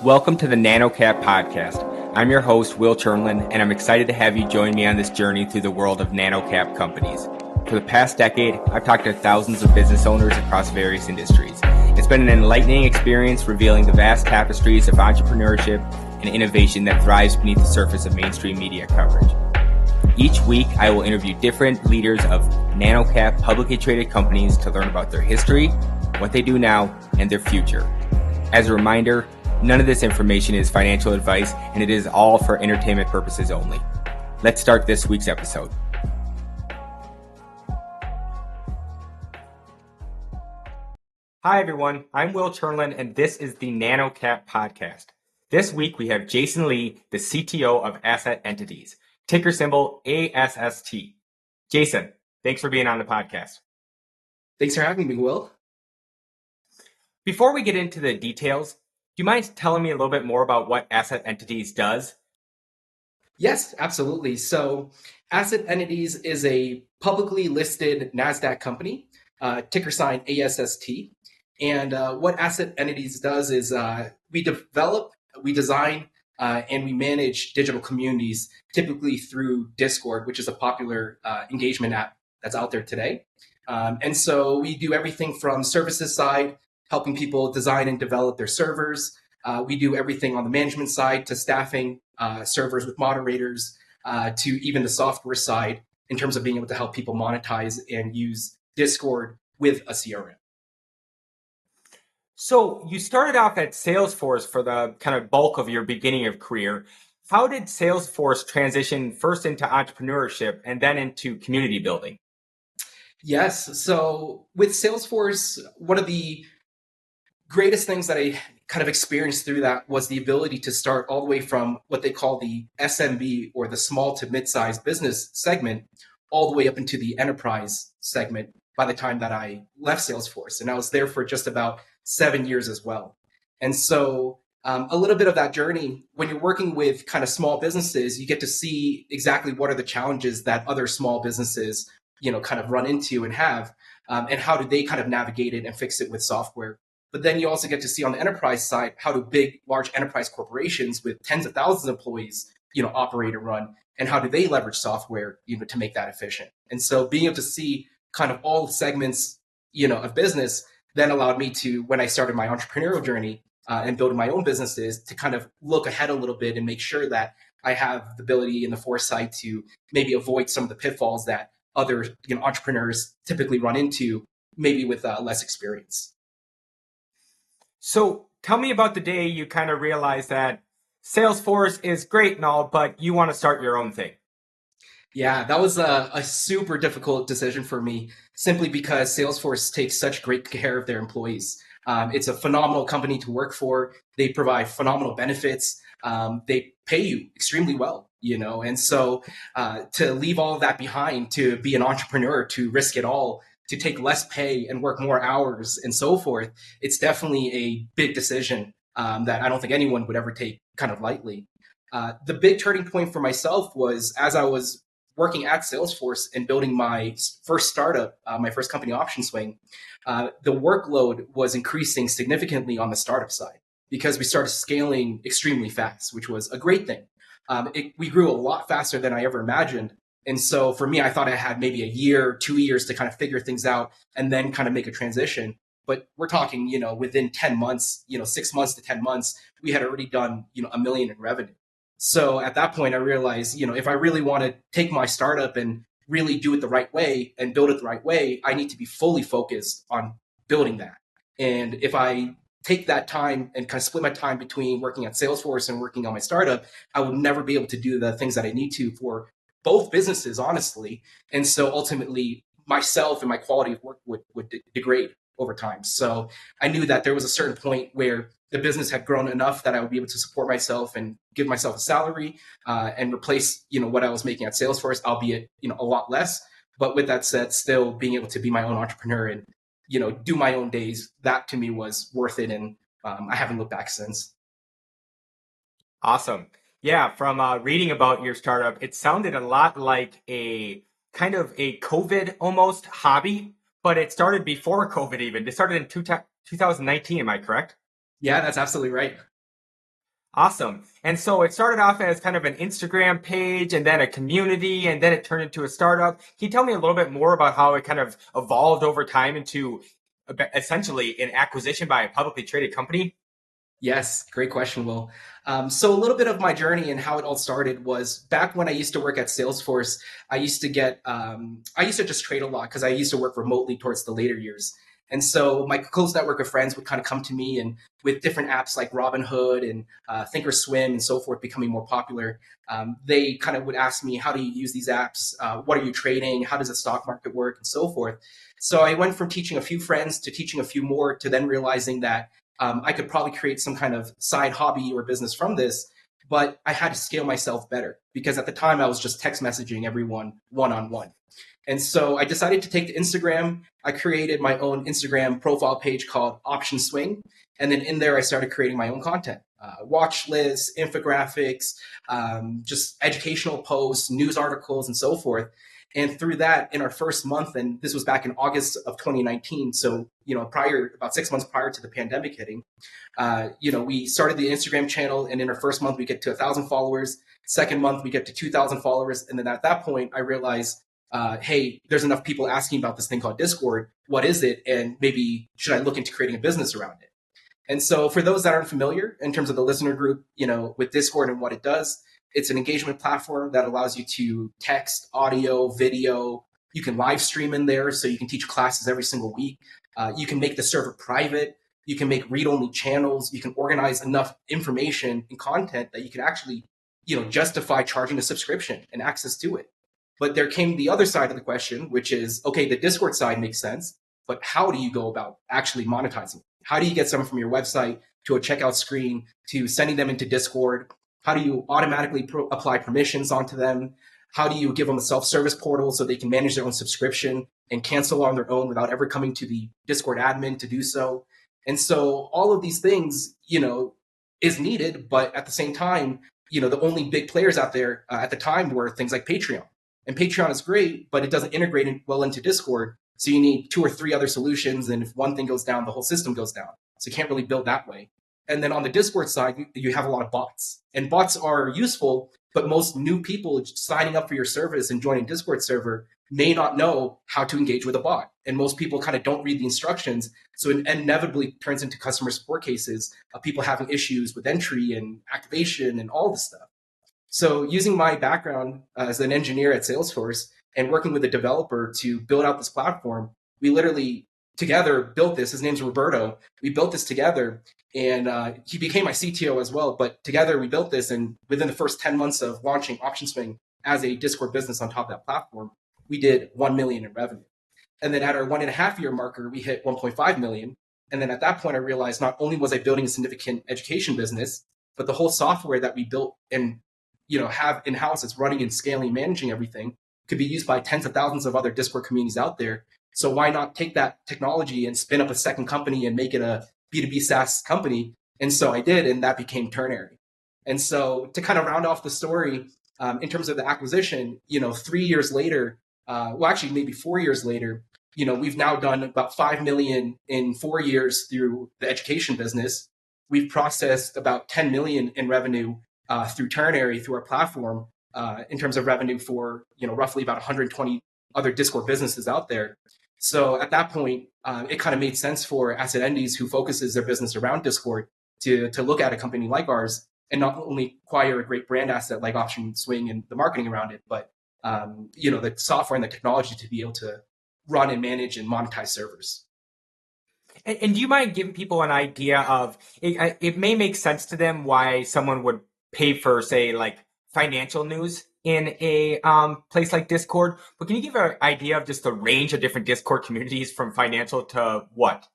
Welcome to the Nano podcast. I'm your host, Will Chernlin, and I'm excited to have you join me on this journey through the world of nano-cap companies. For the past decade, I've talked to thousands of business owners across various industries. It's been an enlightening experience revealing the vast tapestries of entrepreneurship and innovation that thrives beneath the surface of mainstream media coverage. Each week, I will interview different leaders of nano-cap publicly traded companies to learn about their history, what they do now, and their future. As a reminder, none of this information is financial advice, and it is all for entertainment purposes only. Let's start this week's episode. Hi, everyone. I'm Will Chernlin, and this is the NanoCap podcast. This week, we have Jason Lee, the CTO of Asset Entities, ticker symbol ASST. Jason, thanks for being on the podcast. Thanks for having me, Will. Before we get into the details, do you mind telling me a little bit more about what Asset Entities does? Yes, absolutely. So Asset Entities is a publicly listed NASDAQ company, ticker sign ASST. And what Asset Entities does is we develop, we design, and we manage digital communities, typically through Discord, which is a popular engagement app that's out there today. And so we do everything from services side, helping people design and develop their servers. We do everything on the management side to staffing servers with moderators, to even the software side in terms of being able to help people monetize and use Discord with a CRM. So you started off at Salesforce for the kind of bulk of your beginning of career. How did Salesforce transition first into entrepreneurship and then into community building? Yes. So with Salesforce, one of the greatest things that I kind of experienced through that was the ability to start all the way from what they call the SMB, or the small to mid-sized business segment, all the way up into the enterprise segment by the time that I left Salesforce. And I was there for just about 7 years as well. And so a little bit of that journey, when you're working with kind of small businesses, you get to see exactly what are the challenges that other small businesses, kind of run into and have, and how do they kind of navigate it and fix it with software. But then you also get to see on the enterprise side, how do large enterprise corporations with tens of thousands of employees, operate and run, and how do they leverage software, to make that efficient. And so being able to see kind of all segments, of business then allowed me to, when I started my entrepreneurial journey and building my own businesses, to kind of look ahead a little bit and make sure that I have the ability and the foresight to maybe avoid some of the pitfalls that other entrepreneurs typically run into, maybe with less experience. So tell me about the day you kind of realized that Salesforce is great and all, but you want to start your own thing. Yeah, that was a super difficult decision for me, simply because Salesforce takes such great care of their employees. It's a phenomenal company to work for. They provide phenomenal benefits. They pay you extremely well, and so to leave all of that behind, to be an entrepreneur, to risk it all, to take less pay and work more hours and so forth, it's definitely a big decision that I don't think anyone would ever take kind of lightly. The big turning point for myself was as I was working at Salesforce and building my first startup, my first company, Option Swing. The workload was increasing significantly on the startup side because we started scaling extremely fast, which was a great thing. We grew a lot faster than I ever imagined. And so for me, I thought I had maybe a year, 2 years to kind of figure things out and then kind of make a transition. But we're talking, within 10 months, 6 months to 10 months, we had already done, $1 million in revenue. So at that point, I realized, if I really want to take my startup and really do it the right way and build it the right way, I need to be fully focused on building that. And if I take that time and kind of split my time between working at Salesforce and working on my startup, I would never be able to do the things that I need to for both businesses, honestly. And so ultimately, myself and my quality of work would degrade over time. So I knew that there was a certain point where the business had grown enough that I would be able to support myself and give myself a salary and replace, what I was making at Salesforce, albeit, a lot less. But with that said, still being able to be my own entrepreneur and, do my own days, that to me was worth it. And I haven't looked back since. Awesome. Yeah, from reading about your startup, it sounded a lot like a kind of a COVID almost hobby, but it started before COVID even. It started in 2019, am I correct? Yeah, that's absolutely right. Awesome. And so it started off as kind of an Instagram page and then a community, and then it turned into a startup. Can you tell me a little bit more about how it kind of evolved over time into essentially an acquisition by a publicly traded company? Yes, great question, Will. So a little bit of my journey and how it all started was back when I used to work at Salesforce. I used to just trade a lot because I used to work remotely towards the later years. And so my close network of friends would kind of come to me, and with different apps like Robinhood and Thinkorswim and so forth becoming more popular, they kind of would ask me, how do you use these apps? What are you trading? How does the stock market work? And so forth. So I went from teaching a few friends to teaching a few more to then realizing that I could probably create some kind of side hobby or business from this, but I had to scale myself better because at the time I was just text messaging everyone one on one. And so I decided to take to Instagram. I created my own Instagram profile page called Option Swing. And then in there, I started creating my own content, watch lists, infographics, just educational posts, news articles, and so forth. And through that, in our first month, and this was back in August of 2019, so about 6 months prior to the pandemic hitting, we started the Instagram channel, and in our first month, we get to 1,000 followers. Second month, we get to 2,000 followers, and then at that point, I realized, hey, there's enough people asking about this thing called Discord. What is it? And maybe should I look into creating a business around it? And so, for those that aren't familiar in terms of the listener group, with Discord and what it does, it's an engagement platform that allows you to text, audio, video. You can live stream in there, so you can teach classes every single week. You can make the server private. You can make read-only channels. You can organize enough information and content that you can actually, justify charging a subscription and access to it. But there came the other side of the question, which is, okay, the Discord side makes sense, but how do you go about actually monetizing? How do you get someone from your website to a checkout screen to sending them into Discord? How do you automatically apply permissions onto them? How do you give them a self-service portal so they can manage their own subscription and cancel on their own without ever coming to the Discord admin to do so? And so all of these things, is needed, but at the same time, the only big players out there at the time were things like Patreon. And Patreon is great, but it doesn't integrate well into Discord. So you need 2 or 3 other solutions. And if one thing goes down, the whole system goes down. So you can't really build that way. And then on the Discord side, you have a lot of bots. And bots are useful, but most new people signing up for your service and joining Discord server may not know how to engage with a bot. And most people kind of don't read the instructions. So it inevitably turns into customer support cases of people having issues with entry and activation and all this stuff. So using my background as an engineer at Salesforce and working with a developer to build out this platform, we literally together built this. His name's Roberto. We built this together, and he became my CTO as well. But together we built this, and within the first 10 months of launching OptionSwing as a Discord business on top of that platform, we did 1 million in revenue. And then at our 1.5 year marker, we hit 1.5 million. And then at that point, I realized not only was I building a significant education business, but the whole software that we built and have in-house that's running and scaling, managing everything could be used by tens of thousands of other Discord communities out there. So why not take that technology and spin up a second company and make it a B2B SaaS company? And so I did, and that became Ternary. And so to kind of round off the story, in terms of the acquisition, 3 years later, actually maybe 4 years later, we've now done about 5 million in 4 years through the education business. We've processed about 10 million in revenue through Ternary, through our platform, in terms of revenue for roughly about 120 other Discord businesses out there. So at that point, it kind of made sense for asset entities who focuses their business around Discord to look at a company like ours and not only acquire a great brand asset like Option Swing and the marketing around it, but the software and the technology to be able to run and manage and monetize servers. And do you mind giving people an idea of it may make sense to them why someone would pay for, say, like financial news in a place like Discord, but can you give an idea of just the range of different Discord communities from financial to what?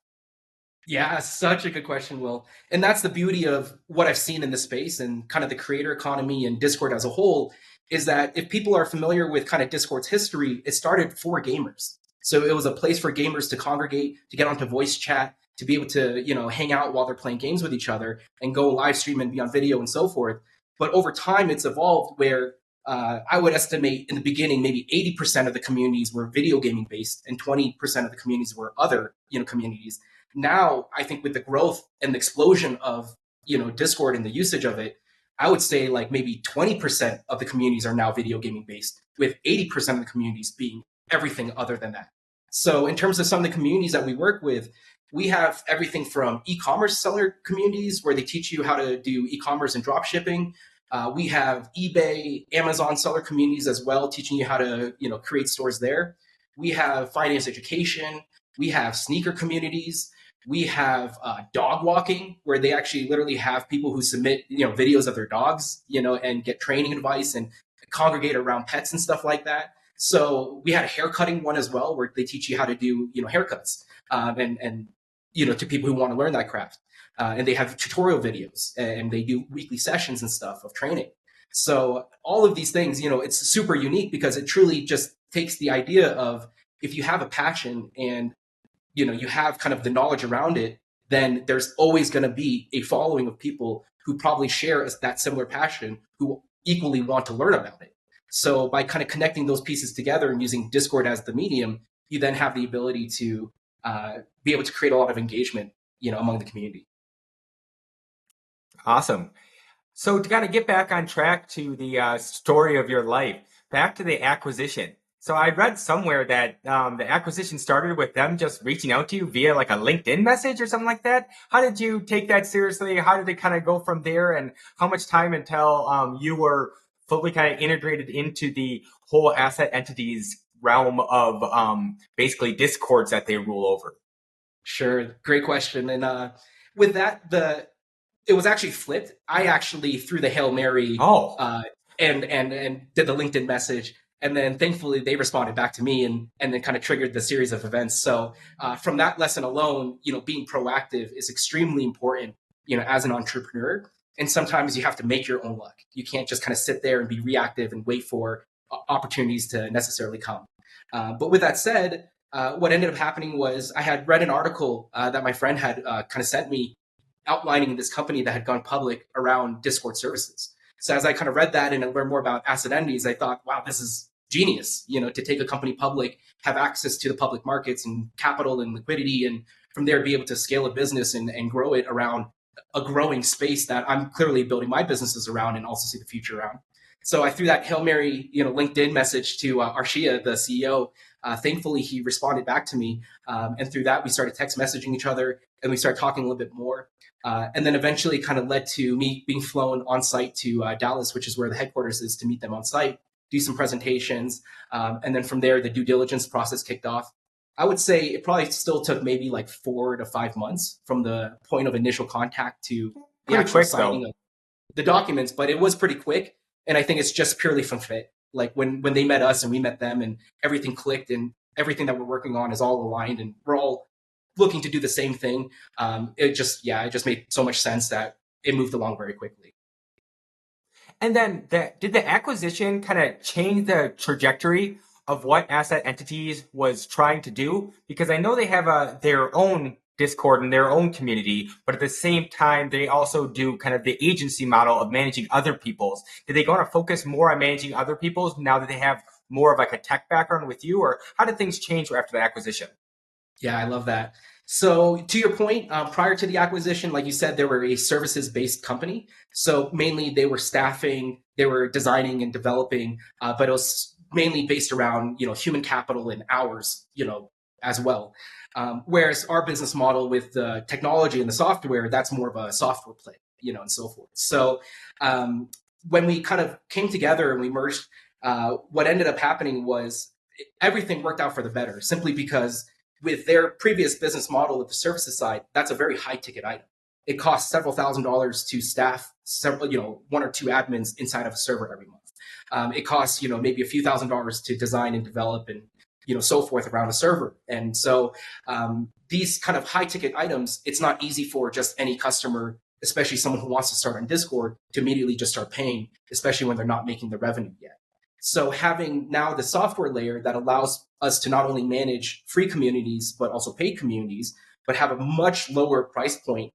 Yeah, such a good question, Will. And that's the beauty of what I've seen in the space and kind of the creator economy and Discord as a whole, is that if people are familiar with kind of Discord's history, it started for gamers. So it was a place for gamers to congregate, to get onto voice chat, to be able to, hang out while they're playing games with each other and go live stream and be on video and so forth. But over time, it's evolved where I would estimate in the beginning, maybe 80% of the communities were video gaming based and 20% of the communities were other, communities. Now, I think with the growth and the explosion of, Discord and the usage of it, I would say like maybe 20% of the communities are now video gaming based, with 80% of the communities being everything other than that. So in terms of some of the communities that we work with, we have everything from e-commerce seller communities where they teach you how to do e-commerce and drop shipping. We have eBay, Amazon seller communities as well, teaching you how to create stores there. We have finance education. We have sneaker communities. We have dog walking, where they actually literally have people who submit videos of their dogs, and get training advice and congregate around pets and stuff like that. So we had a haircutting one as well, where they teach you how to do haircuts, and to people who want to learn that craft. And they have tutorial videos, and they do weekly sessions and stuff of training. So all of these things, it's super unique because it truly just takes the idea of, if you have a passion and you have kind of the knowledge around it, then there's always going to be a following of people who probably share that similar passion, who equally want to learn about it. So by kind of connecting those pieces together and using Discord as the medium, you then have the ability to be able to create a lot of engagement, among the community. Awesome. So to kind of get back on track to the story of your life, back to the acquisition. So I read somewhere that the acquisition started with them just reaching out to you via like a LinkedIn message or something like that. How did you take that seriously? How did it kind of go from there? And how much time until you were fully kind of integrated into the whole asset entities realm of basically discords that they rule over? Sure. Great question. And with that, it was actually flipped. I actually threw the Hail Mary and did the LinkedIn message. And then thankfully they responded back to me and then kind of triggered the series of events. So from that lesson alone, being proactive is extremely important, as an entrepreneur. And sometimes you have to make your own luck. You can't just kind of sit there and be reactive and wait for opportunities to necessarily come. But with that said, what ended up happening was I had read an article that my friend had kind of sent me, outlining this company that had gone public around Discord services. So as I kind of read that and learned more about asset entities, I thought, wow, this is genius, to take a company public, have access to the public markets and capital and liquidity, and from there be able to scale a business and grow it around a growing space that I'm clearly building my businesses around and also see the future around. So I threw that Hail Mary, LinkedIn message to Arshia, the CEO. Thankfully, he responded back to me. And through that, we started text messaging each other and we started talking a little bit more. And then eventually kind of led to me being flown on site to Dallas, which is where the headquarters is, to meet them on site, do some presentations. And then from there, the due diligence process kicked off. I would say it probably still took maybe like 4 to 5 months from the point of initial contact to the actual signing of the documents, but it was pretty quick. And I think it's just purely from fit. Like when they met us and we met them and everything clicked and everything that we're working on is all aligned and we're all looking to do the same thing. It just made so much sense that it moved along very quickly. And then did the acquisition kind of change the trajectory of what asset entities was trying to do? Because I know they have their own Discord and their own community, but at the same time, they also do kind of the agency model of managing other people's. Did they want to focus more on managing other people's now that they have more of like a tech background with you, or how did things change after the acquisition? Yeah, I love that. So to your point, prior to the acquisition, like you said, they were a services-based company. So mainly they were staffing, they were designing and developing, but it was mainly based around, human capital and hours, as well. Whereas our business model with the technology and the software, that's more of a software play, and so forth. So when we kind of came together and we merged, what ended up happening was everything worked out for the better, simply because with their previous business model of the services side, that's a very high ticket item. It costs several $1,000s to staff several, 1 or 2 admins inside of a server every month. It costs, maybe a few $1,000s to design and develop and, so forth around a server. And so these kind of high ticket items, it's not easy for just any customer, especially someone who wants to start on Discord, to immediately just start paying, especially when they're not making the revenue yet. So having now the software layer that allows us to not only manage free communities, but also paid communities, but have a much lower price point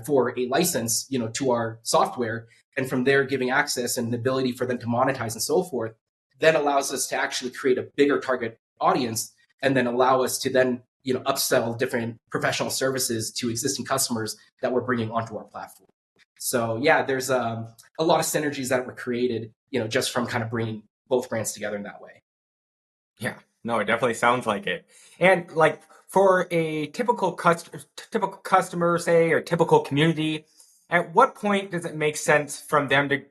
for a license, to our software. And from there, giving access and the ability for them to monetize and so forth, then allows us to actually create a bigger target audience and then allow us to then, upsell different professional services to existing customers that we're bringing onto our platform. So yeah, there's a lot of synergies that were created, just from kind of bringing both brands together in that way. Yeah, no, it definitely sounds like it. And like for a typical customer, say, or typical community, at what point does it make sense from them to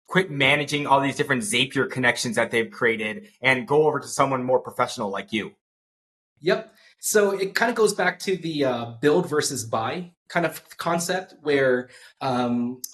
quit managing all these different Zapier connections that they've created and go over to someone more professional like you? Yep. So it kind of goes back to the build versus buy kind of concept, where a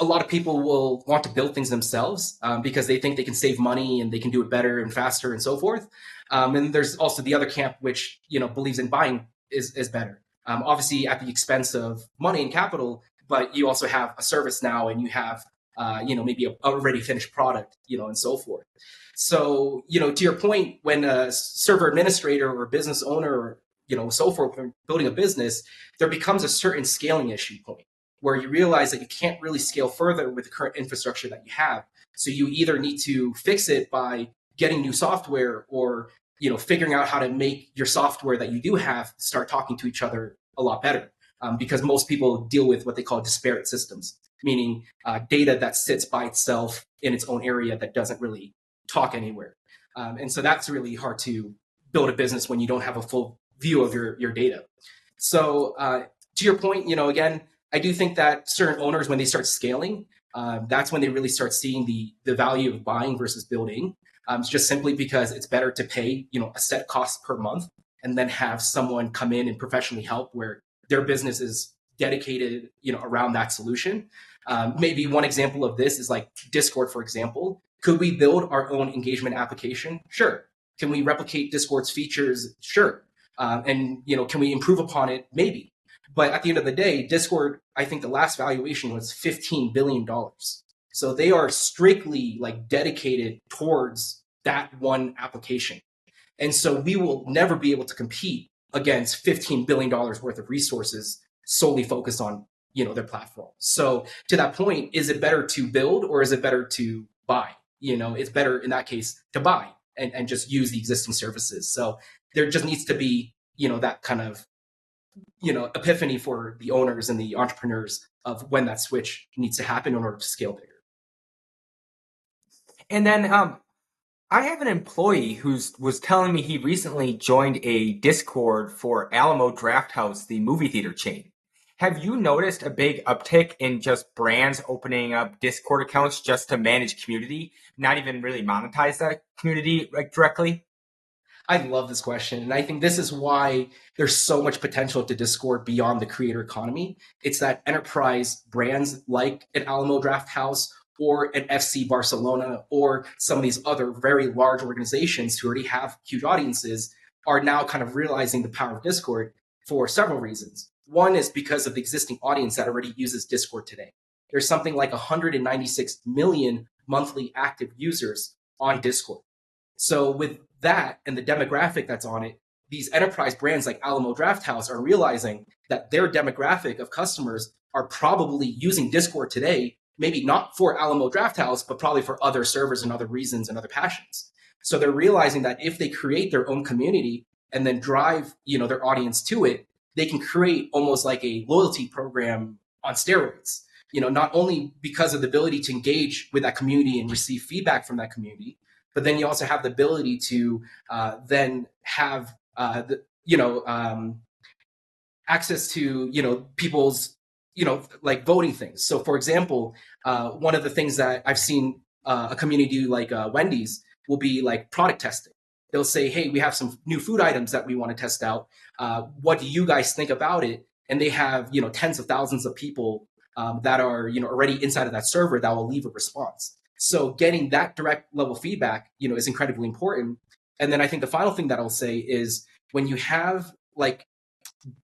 lot of people will want to build things themselves because they think they can save money and they can do it better and faster and so forth. And there's also the other camp which believes in buying is better, obviously at the expense of money and capital. But you also have a service now, and you have maybe a already finished product, and so forth. So, to your point, when a server administrator or business owner or, so forth, when building a business, there becomes a certain scaling issue point where you realize that you can't really scale further with the current infrastructure that you have. So you either need to fix it by getting new software, or, figuring out how to make your software that you do have start talking to each other a lot better. Because most people deal with what they call disparate systems, meaning data that sits by itself in its own area that doesn't really talk anywhere. And so that's really hard to build a business when you don't have a full view of your data. So to your point, again, I do think that certain owners, when they start scaling, that's when they really start seeing the value of buying versus building. It's just simply because it's better to pay, a set cost per month, and then have someone come in and professionally help where their business is dedicated, around that solution. Maybe one example of this is like Discord, for example. Could we build our own engagement application? Sure. Can we replicate Discord's features? Sure. And can we improve upon it? Maybe. But at the end of the day, Discord, I think the last valuation was $15 billion. So they are strictly like dedicated towards that one application. And so we will never be able to compete against $15 billion worth of resources solely focused on their platform. So to that point, is it better to build or is it better to buy? It's better in that case to buy and just use the existing services. So there just needs to be, that kind of, epiphany for the owners and the entrepreneurs of when that switch needs to happen in order to scale bigger. And then I have an employee who's was telling me he recently joined a Discord for Alamo Drafthouse, the movie theater chain. Have you noticed a big uptick in just brands opening up Discord accounts just to manage community, not even really monetize that community like directly? I love this question. And I think this is why there's so much potential to Discord beyond the creator economy. It's that enterprise brands like an Alamo Drafthouse or an FC Barcelona or some of these other very large organizations who already have huge audiences are now kind of realizing the power of Discord for several reasons. One is because of the existing audience that already uses Discord today. There's something like 196 million monthly active users on Discord. So with that and the demographic that's on it, these enterprise brands like Alamo Drafthouse are realizing that their demographic of customers are probably using Discord today, maybe not for Alamo Drafthouse, but probably for other servers and other reasons and other passions. So they're realizing that if they create their own community and then drive, their audience to it, they can create almost like a loyalty program on steroids. Not only because of the ability to engage with that community and receive feedback from that community, but then you also have the ability to then have access to people's like voting things. So for example, one of the things that I've seen a community like Wendy's will be like product testing. They'll say, hey, we have some new food items that we want to test out. What do you guys think about it? And they have tens of thousands of people that are already inside of that server that will leave a response. So getting that direct level feedback, is incredibly important. And then I think the final thing that I'll say is when you have like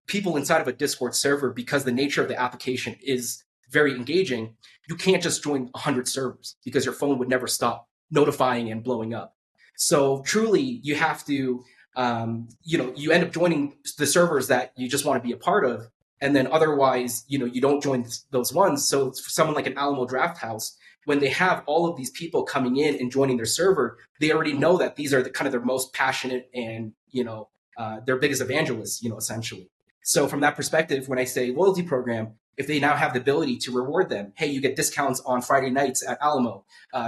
people inside of a Discord server, because the nature of the application is very engaging, you can't just join 100 servers because your phone would never stop notifying and blowing up. So truly, you have to, you end up joining the servers that you just want to be a part of. And then otherwise, you don't join those ones. So for someone like an Alamo Drafthouse, when they have all of these people coming in and joining their server, they already know that these are the kind of their most passionate and, their biggest evangelists, essentially. So from that perspective, when I say loyalty program, if they now have the ability to reward them, hey, you get discounts on Friday nights at Alamo,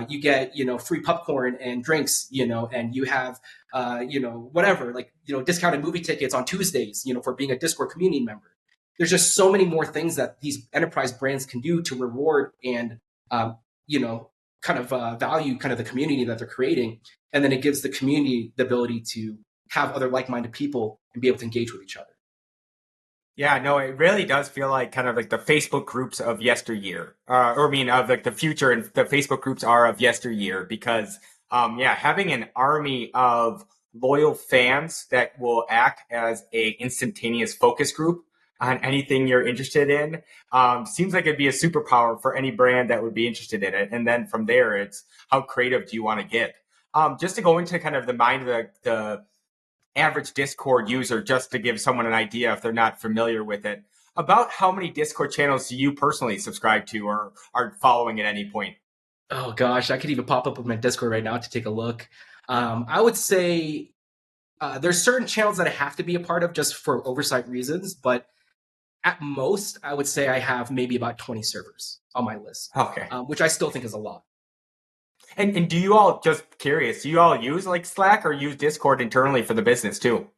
you get, free popcorn and drinks, and you have, whatever, like, discounted movie tickets on Tuesdays, for being a Discord community member. There's just so many more things that these enterprise brands can do to reward and, value kind of the community that they're creating. And then it gives the community the ability to have other like-minded people and be able to engage with each other. Yeah, no, it really does feel like kind of like the Facebook groups of yesteryear, of like the future, and the Facebook groups are of yesteryear because, having an army of loyal fans that will act as a instantaneous focus group on anything you're interested in, seems like it'd be a superpower for any brand that would be interested in it. And then from there, it's how creative do you want to get? Just to go into kind of the mind of the average Discord user, just to give someone an idea if they're not familiar with it, about how many Discord channels do you personally subscribe to or are following at any point? Oh gosh, I could even pop up with my Discord right now to take a look. I would say there's certain channels that I have to be a part of just for oversight reasons, but at most, I would say I have maybe about 20 servers on my list. Okay. Which I still think is a lot. And do you all, just curious, do you all use like Slack or use Discord internally for the business too?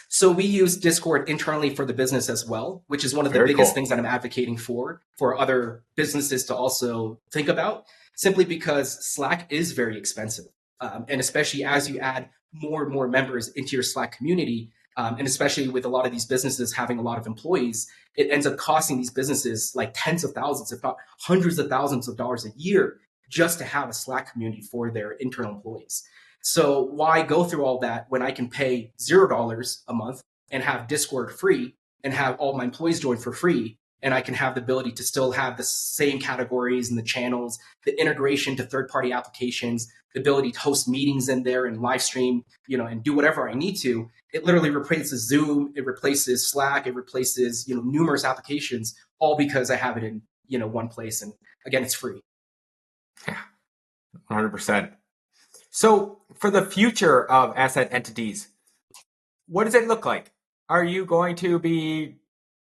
So we use Discord internally for the business as well, which is one of the biggest things that I'm advocating for other businesses to also think about, simply because Slack is very expensive. And especially as you add more and more members into your Slack community, and especially with a lot of these businesses having a lot of employees, it ends up costing these businesses like tens of thousands, if not hundreds of thousands of dollars a year just to have a Slack community for their internal employees. So why go through all that when I can pay $0 a month and have Discord free and have all my employees join for free? And I can have the ability to still have the same categories and the channels, the integration to third-party applications, the ability to host meetings in there and live stream, and do whatever I need to. It literally replaces Zoom, it replaces Slack, it replaces, numerous applications, all because I have it in, one place. And again, it's free. Yeah, 100%. So for the future of asset entities, what does it look like? Are you going to be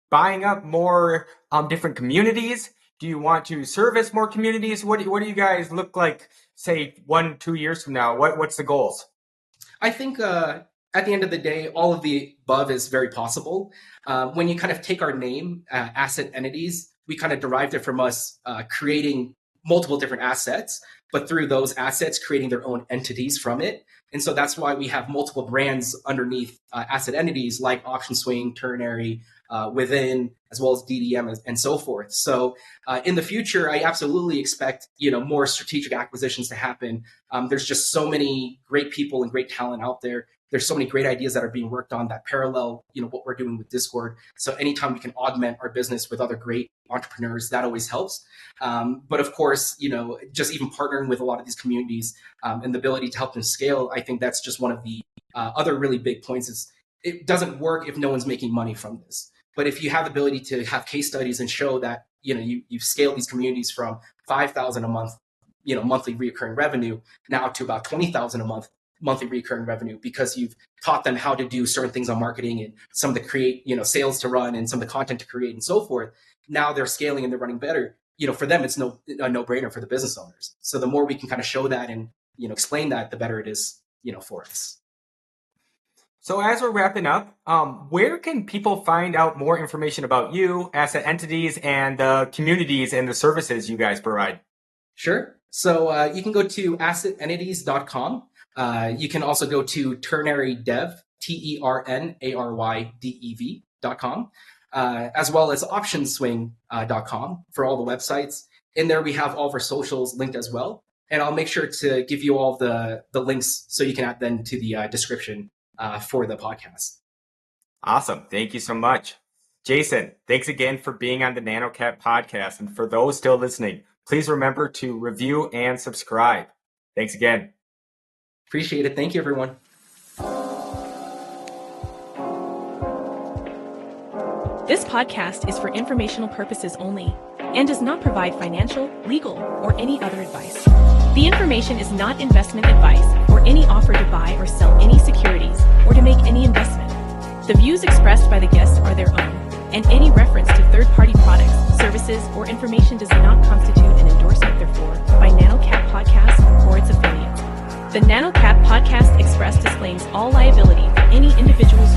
buying up more different communities? Do you want to service more communities? What do you guys look like, say, 1-2 years from now? What's the goals? I think at the end of the day, all of the above is very possible. When you kind of take our name, asset entities, we kind of derived it from us creating multiple different assets, but through those assets, creating their own entities from it. And so that's why we have multiple brands underneath asset entities like Auction Swing, Ternary, Within, as well as DDM and so forth. So in the future, I absolutely expect, more strategic acquisitions to happen. There's just so many great people and great talent out there. There's so many great ideas that are being worked on that parallel, what we're doing with Discord. So anytime we can augment our business with other great entrepreneurs, that always helps. But of course, just even partnering with a lot of these communities and the ability to help them scale, I think that's just one of the other really big points is it doesn't work if no one's making money from this. But if you have the ability to have case studies and show that, you've scaled these communities from 5,000 a month, monthly recurring revenue now to about 20,000 a month, monthly recurring revenue, because you've taught them how to do certain things on marketing and some of the sales to run and some of the content to create and so forth. Now they're scaling and they're running better. For them, it's a no-brainer for the business owners. So the more we can kind of show that and, explain that, the better it is, for us. So as we're wrapping up, where can people find out more information about you, asset entities, and the communities and the services you guys provide? Sure. So you can go to assetentities.com. You can also go to ternarydev, TERNARYDEV.com, as well as optionswing.com for all the websites. In there, we have all of our socials linked as well. And I'll make sure to give you all the links so you can add them to the description for the podcast. Awesome. Thank you so much. Jason, thanks again for being on the NanoCap podcast. And for those still listening, please remember to review and subscribe. Thanks again. Appreciate it. Thank you, everyone. This podcast is for informational purposes only and does not provide financial, legal, or any other advice. The information is not investment advice or any offer to buy or sell any securities or to make any investment. The views expressed by the guests are their own. and any reference to third-party products, services, or information does not constitute an endorsement, therefore, by NanoCap Podcast or its affiliates. The NanoCap Podcast Express disclaims all liability for any individual's